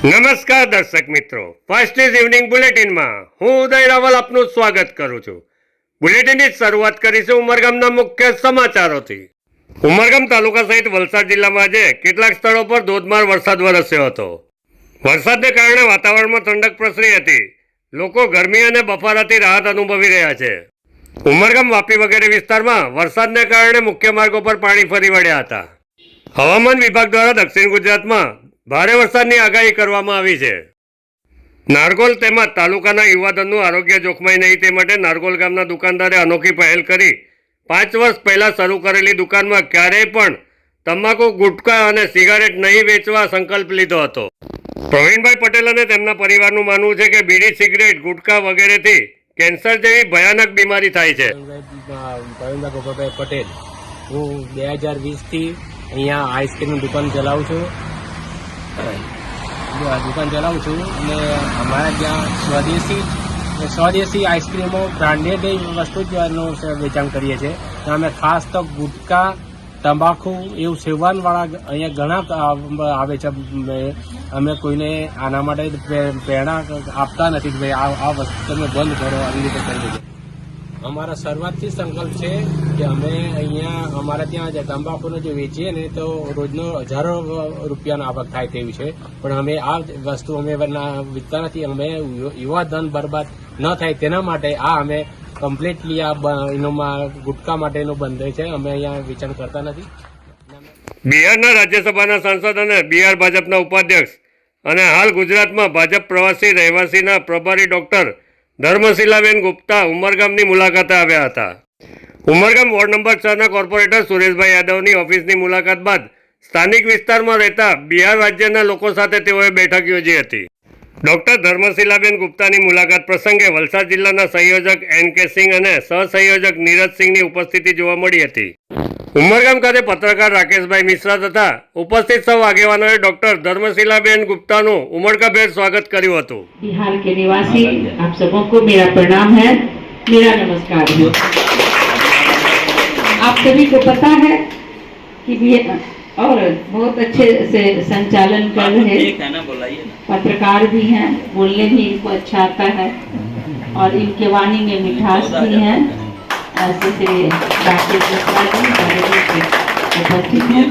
નમસ્કાર દર્શક મિત્રો, ફર્સ્ટ ઇઝ ઇવનિંગ બુલેટિનમાં હું ઉદય રાવલ આપનું સ્વાગત કરું છું। બુલેટિનની શરૂઆત કરીશું ઉમરગામના મુખ્ય સમાચારોથી। ઉમરગામ તાલુકા સહિત વલસાડ જિલ્લામાં આજે કેટલાક સ્થળો પર ધોધમાર વરસાદ વરસ્યો હતો। વરસાદને કારણે વાતાવરણમાં ઠંડક પ્રસરી હતી। લોકો ગરમી અને બફારાથી રાહત અનુભવી રહ્યા છે। ઉમરગામ, વાપી વગેરે વિસ્તારમાં વરસાદને કારણે મુખ્ય માર્ગો પર પાણી ફરી વળ્યા હતા। હવામાન વિભાગ દ્વારા દક્ષિણ ગુજરાતમાં ભારે વરસાદની આગાહી કરવામાં આવી છે। નારગોલ તેમજ તાલુકાના યુવાધનનું આરોગ્ય જોખમાય નહીં તે માટે નારગોલ ગામના દુકાનદારે અનોખી પહેલ કરી 5 વર્ષ પહેલા શરૂ કરેલી દુકાનમાં ક્યારેય પણ તમાકુ, ગુટખા અને સિગારેટ નહીં વેચવા સંકલ્પ લીધો હતો। પ્રવીણભાઈ પટેલ અને તેમના પરિવારનું માનવું છે કે બીડી, સિગરેટ, ગુટખા વગેરેથી કેન્સર જેવી ભયાનક બીમારી થાય છે। પ્રવીણભાઈ ગોપાભાઈ પટેલ, હું 2020થી અહીંયા આઈસ્ક્રીમની દુકાન ચલાવું છું અને અમારા ત્યાં સ્વદેશી આઈસ્ક્રીમો બ્રાન્ડેડ વસ્તુ જ વેચાણ કરીએ છીએ। અમે ખાસ તો ગુટકા, તંબાકુ એવું સેવનવાળા અહીંયા ઘણા આવે છે। અમે કોઈને આના માટે પ્રેરણા આપતા નથી કે ભાઈ આ વસ્તુ તમે બંધ કરો, આવી રીતે કરીએ છીએ। અમારા શરૂઆતથી સંકલ્પ છે કે અમે અહીંયા અમારા ત્યાં તંબાકુનો જે વેચીએ ને તો રોજનો હજારો રૂપિયાનો આવક થાય તેવી છે, પણ અમે આ વસ્તુ અમે વેચતા નથી। અમે યુવા ધન બરબાદ ન થાય તેના માટે આ અમે કમ્પ્લીટલી એનોમાં ગુટકા માટેનું બંધ છે, અમે અહીંયા વેચાણ કરતા નથી। બિહારના રાજ્યસભાના સાંસદ અને બિહાર ભાજપના ઉપાધ્યક્ષ અને હાલ ગુજરાતમાં ભાજપ પ્રવાસી રહેવાસીના પ્રભારી ડોક્ટર ધર્મશીલાબેન ગુપ્તા ઉમરગામની મુલાકાતે આવ્યા હતા। ઉમરગામ વોર્ડ નંબર 6ના કોર્પોરેટર સુરેશભાઈ યાદવની ઓફિસની મુલાકાત બાદ સ્થાનિક વિસ્તારમાં રહેતા બિહાર રાજ્યના લોકો સાથે તેઓએ બેઠક યોજી હતી। ડોક્ટર ધર્મશીલાબેન ગુપ્તાની મુલાકાત પ્રસંગે વલસાડ જિલ્લાના સંયોજક NK સિંહ અને સહસંયોજક નીરજસિંહની ઉપસ્થિતિ જોવા મળી હતી। ઉમરગામ ખાતે પત્રકાર રાકેશભાઈ મિશ્રા તથા ઉપસ્થિત સૌ આગેવાનોએ ડોક્ટર ધર્मशिलाबेन गुप्ताનું ઉમળકાભેર સ્વાગત કર્યું હતું। बिहार के निवासी आप सबों को मेरा प्रणाम है, मेरा नमस्कार है। आप सभी को पता है कि और बहुत अच्छे से संचालन कर रहे पत्रकार भी हैं, बोलने भी इनको अच्छा आता है और इनके वाणी में मिठास भी है। ऐसे से राकेश मिश्रा जी उपस्थित हैं।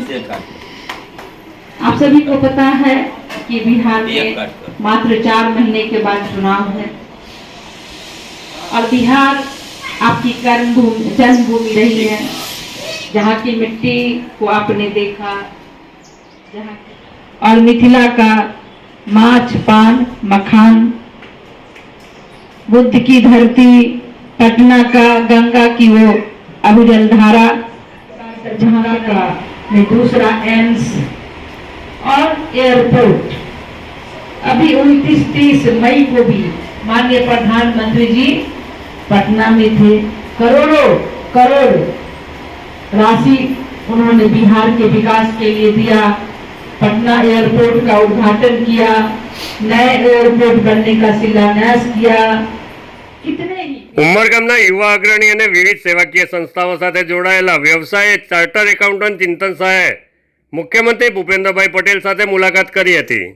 आप सभी को पता है कि बिहार में मात्र 4 महीने के बाद चुनाव है और बिहार आपकी जन्मभूमि रही है, जहाँ की मिट्टी को आपने देखा, और मिथिला का माछ, पान, मखान, बुद्ध की धरती, पटना का गंगा की वो अभिजल धारा, जहाँ का में दूसरा एम्स और एयरपोर्ट। अभी 29-30 मई को भी माननीय प्रधानमंत्री जी पटना में थे। करोड़ राशि उन्होंने बिहार के विकास के लिए दिया। पटना एयरपोर्ट का उद्घाटन किया, नए एयरपोर्ट बनने का शिलान्यास किया। कितने ही ઉમરગામના યુવા અગ્રણી અને વિવિધ સેવાકીય સંસ્થાઓ સાથે જોડાયેલા વ્યવસાયે ચાર્ટર એકાઉન્ટન્ટ ચિંતન શાહે મુખ્યમંત્રી ભૂપેન્દ્રભાઈ પટેલ સાથે મુલાકાત કરી હતી।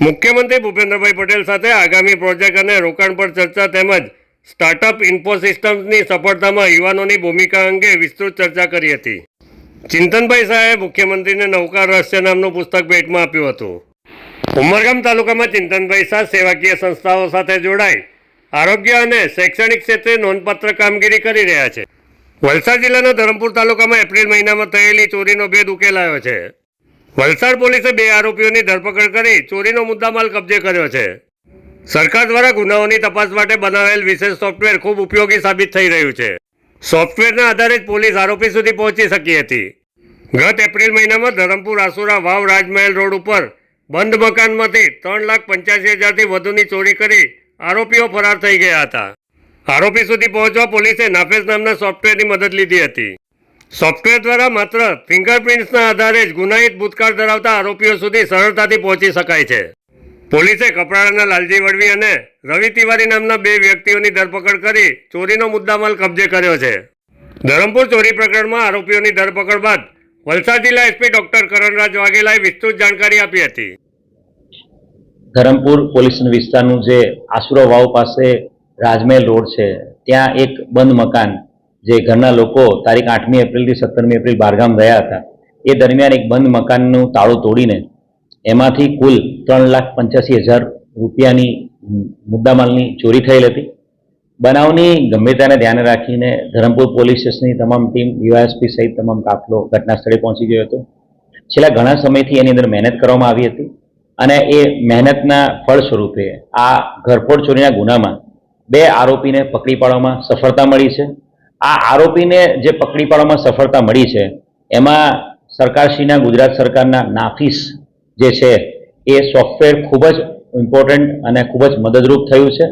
મુખ્યમંત્રી ભૂપેન્દ્રભાઈ પટેલ સાથે આગામી પ્રોજેક્ટ અને રોકાણ પર ચર્ચા તેમજ સ્ટાર્ટઅપ ઇન્ફોસિસ્ટમ્સની સફળતામાં યુવાનોની ભૂમિકા અંગે વિસ્તૃત ચર્ચા કરી હતી। ચિંતનભાઈ શાહે મુખ્યમંત્રીને નૌકાર રહસ્ય નામનું પુસ્તક ભેટમાં આપ્યું હતું। ઉમરગામ તાલુકામાં ચિંતનભાઈ શાહ સેવાકીય સંસ્થાઓ સાથે જોડાઈ આરોગ્ય અને શૈક્ષણિક ક્ષેત્રે નોંધપાત્ર કામગીરી કરી રહ્યા છે। વલસાડ જિલ્લાના ધરમપુર તાલુકામાં એપ્રિલ મહિનામાં થયેલી ચોરીનો ભેદ ઉકેલાયો છે। વલસાડ પોલીસે 2 આરોપીઓની ધરપકડ કરી ચોરીનો મુદ્દામાલ કબજે કર્યો છે। સરકાર દ્વારા ગુનાઓની તપાસ માટે બનાવેલ વિશેષ સોફ્ટવેર ખૂબ ઉપયોગી સાબિત થઈ રહ્યું છે। સોફ્ટવેરના આધારે જ પોલીસ આરોપી સુધી પહોંચી શકી હતી। ગત એપ્રિલ મહિનામાં ધરમપુર આસુરા વાવ રાજમહેલ રોડ ઉપર બંધ મકાનમાંથી 3,85,000થી વધુની ચોરી કરી આરોપીઓ ફરાર થઈ ગયા હતા। આરોપી સુધી પહોંચવા પોલીસે નાફેસ નામના સોફ્ટવેરની મદદ લીધી હતી। સોફ્ટવેર દ્વારા માત્ર ફિંગરપ્રિન્ટ્સના આધારે જ ગુનાહિત ભૂતકાળ ધરાવતા આરોપીઓ સુધી સરળતાથી પહોંચી શકાય છે। પોલીસે કપરાડાના લાલજી વડવી અને રવિ તિવારી નામના 2 વ્યક્તિઓની ધરપકડ કરી ચોરીનો મુદ્દામાલ કબજે કર્યો છે। ધરમપુર ચોરી પ્રકરણમાં આરોપીઓની ધરપકડ બાદ વલસાડ જિલ્લા એસપી ડોક્ટર કરણરાજ વાઘેલાએ વિસ્તૃત જાણકારી આપી હતી। ધરમપુર પોલીસ વિસ્તારનું જે આસુરા વાવ પાસે રાજમહેલ રોડ છે, ત્યાં એક બંધ મકાન જે ઘરના લોકો તારીખ 8મી એપ્રિલથી 17મી એપ્રિલ બહારગામ ગયા હતા, એ દરમિયાન એક બંધ મકાનનું તાળું તોડીને એમાંથી કુલ 3,85,000 રૂપિયાની મુદ્દામાલની ચોરી થયેલ હતી. બનાવની ગંભીરતાને ધ્યાને રાખીને ધરમપુર પોલીસ સ્ટેશનની તમામ ટીમ, ડીવાયએસપી સહિત તમામ કાફલો ઘટના સ્થળે પહોંચી ગયો હતો. છેલ્લા ઘણા સમયથી એની અંદર મહેનત કરવામાં આવી હતી અને એ મહેનતના ફળ સ્વરૂપે આ ઘરફોડ ચોરીના ગુનામાં 2 આરોપીને પકડી પાડવામાં સફળતા મળી છે. આ આરોપીને જે પકડી પાડવામાં સફળતા મળી છે એમાં સરકારશ્રીના, ગુજરાત સરકારના નાફીસ જે છે એ સોફ્ટવેર ખૂબ જ ઇમ્પોર્ટન્ટ અને ખૂબ જ મદદરૂપ થયું છે.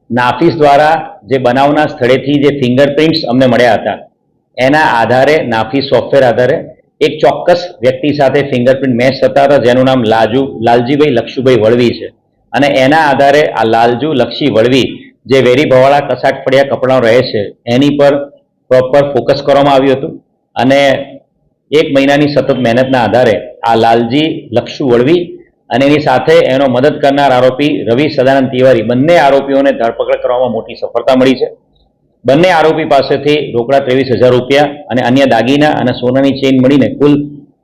નાફીસ દ્વારા જે બનાવના સ્થળેથી જે ફિંગરપ્રિન્ટ્સ અમને મળ્યા હતા, એના આધારે નાફીસ સોફ્ટવેર આધારે એક ચોક્કસ વ્યક્તિ સાથે ફિંગરપ્રિન્ટ મેચ થતા હતા, જેનું નામ લાલજીભાઈ લક્ષુભાઈ વળવી છે. અને એના આધારે આ લાલજુ લક્ષી વળવી જે વેરી ભવાળા કસાટ ફળિયા કપડાં રહે છે, એની પર પ્રોપર ફોકસ કરવામાં આવ્યું હતું. અને 1 મહિનાની સતત મહેનતના આધારે આ લાલજી લક્ષુ વળવી અને એની સાથે એનો મદદ કરનાર આરોપી રવિ સદાનંદ તિવારી, બંને આરોપીઓને ધરપકડ કરવામાં મોટી સફળતા મળી છે. બંને આરોપી પાસેથી રોકડા 23,000 રૂપિયા અને અન્ય દાગીના અને સોનાની ચેઇન મળીને કુલ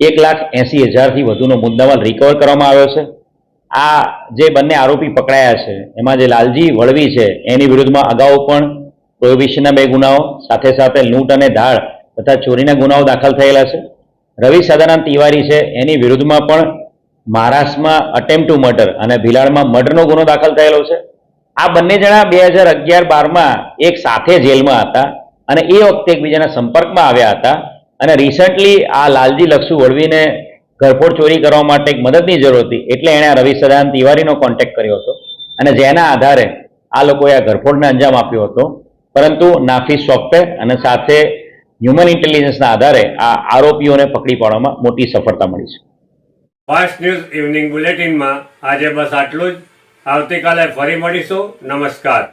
1,80,000થી વધુનો મુદ્દામાલ રિકવર કરવામાં આવ્યો છે. આ જે બંને આરોપી પકડાયા છે એમાં જે લાલજી વળવી છે એની વિરુદ્ધમાં અગાઉ પણ પ્રોહિબિશનના 2 ગુનાઓ, સાથે સાથે લૂંટ અને ધાડ તથા ચોરીના ગુનાઓ દાખલ થયેલા છે. રવિ સદાનંદ તિવારી છે એની વિરુદ્ધમાં પણ મહારાષ્ટ્રમાં અટેમ્પ્ટ ટુ મર્ડર અને ભિલાડમાં મર્ડરનો ગુનો દાખલ થયેલો છે. આ બંને જણા 2011-12માં એક સાથે જેલમાં હતા અને એ વખતે એકબીજાના સંપર્કમાં આવ્યા હતા. અને રિસન્ટલી આ લાલજી લક્ષુ વળવીને ઘરફોડ ચોરી કરવા માટે એક મદદની જરૂર હતી, એટલે એણે આ રવિ સદાનંદ તિવારીનો કોન્ટેક્ટ કર્યો હતો અને જેના આધારે આ લોકોએ આ ઘરફોડને અંજામ આપ્યો હતો. પરંતુ નાફીસ સોફ્ટવેર અને સાથે હ્યુમન ઇન્ટેલિજન્સના આધારે આ આરોપીઓને પકડી પાડવામાં મોટી સફળતા મળી છે. ફાસ્ટ ન્યૂઝ ઇવનિંગ બુલેટિનમાં આજે બસ આટલું જ. આવતીકાલે ફરી મળીશું. નમસ્કાર.